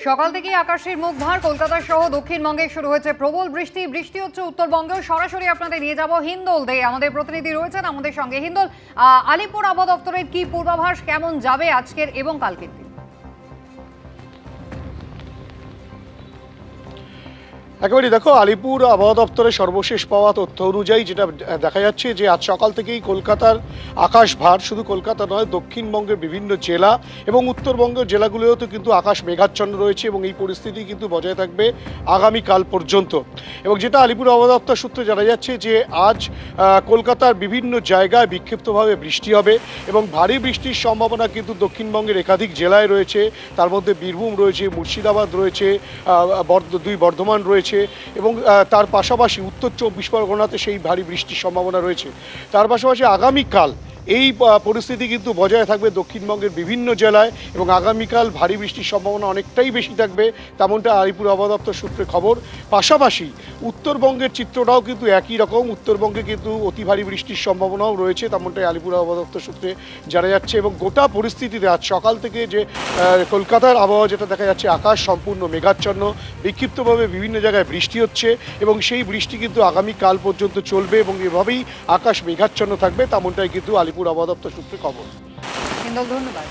সকাল থেকেই আকাশের মুখ ভার কলকাতা সহ দক্ষিণবঙ্গে শুরু হয়েছে প্রবল বৃষ্টি। বৃষ্টি হচ্ছে উত্তরবঙ্গেও। সরাসরি আপনাদের নিয়ে যাব হিন্দোল দে। আমাদের প্রতিনিধি রয়েছেন আমাদের সঙ্গে। হিন্দোল, আলিপুর আবহাওয়া দপ্তরের কি পূর্বাভাস, কেমন যাবে আজকের এবং কালকের দিন? একেবারে দেখো, আলিপুর আবহাওয়া দপ্তরের সর্বশেষ পাওয়া তথ্য অনুযায়ী যেটা দেখা যাচ্ছে যে আজ সকাল থেকেই কলকাতার আকাশ ভার, শুধু কলকাতা নয় দক্ষিণবঙ্গের বিভিন্ন জেলা এবং উত্তরবঙ্গের জেলাগুলোতেও কিন্তু আকাশ মেঘাচ্ছন্ন রয়েছে এবং এই পরিস্থিতি কিন্তু বজায় থাকবে আগামীকাল পর্যন্ত। এবং যেটা আলিপুর আবহাওয়া দপ্তর সূত্রে জানা যাচ্ছে যে আজ কলকাতার বিভিন্ন জায়গায় বিক্ষিপ্তভাবে বৃষ্টি হবে এবং ভারী বৃষ্টির সম্ভাবনা কিন্তু দক্ষিণবঙ্গের একাধিক জেলায় রয়েছে। তার মধ্যে বীরভূম রয়েছে, মুর্শিদাবাদ রয়েছে, বর্ধমান রয়েছে এবং তার পাশাপাশি উত্তর 24 পরগনাতে সেই ভারী বৃষ্টির সম্ভাবনা রয়েছে। তার পাশাপাশি আগামীকাল এই পরিস্থিতি কিন্তু বজায় থাকবে দক্ষিণবঙ্গের বিভিন্ন জেলায় এবং আগামীকাল ভারী বৃষ্টির সম্ভাবনা অনেকটাই বেশি থাকবে, তেমনটা আলিপুর আবহাওয়া দপ্তর সূত্রে খবর। পাশাপাশি উত্তরবঙ্গের চিত্রটাও কিন্তু একই রকম। উত্তরবঙ্গে কিন্তু অতি ভারী বৃষ্টির সম্ভাবনাও রয়েছে, তেমনটাই আলিপুর আবহাওয়া দপ্তর সূত্রে জানা যাচ্ছে। এবং গোটা পরিস্থিতিতে আজ সকাল থেকে যে কলকাতার আবহাওয়া যেটা দেখা যাচ্ছে, আকাশ সম্পূর্ণ মেঘাচ্ছন্ন, বিক্ষিপ্তভাবে বিভিন্ন জায়গায় বৃষ্টি হচ্ছে এবং সেই বৃষ্টি কিন্তু আগামীকাল পর্যন্ত চলবে এবং এভাবেই আকাশ মেঘাচ্ছন্ন থাকবে, তেমনটাই কিন্তু আলিপুর আবহাওয়া দপ্তর সূত্রে খবর। হিন্দোল, ধন্যবাদ।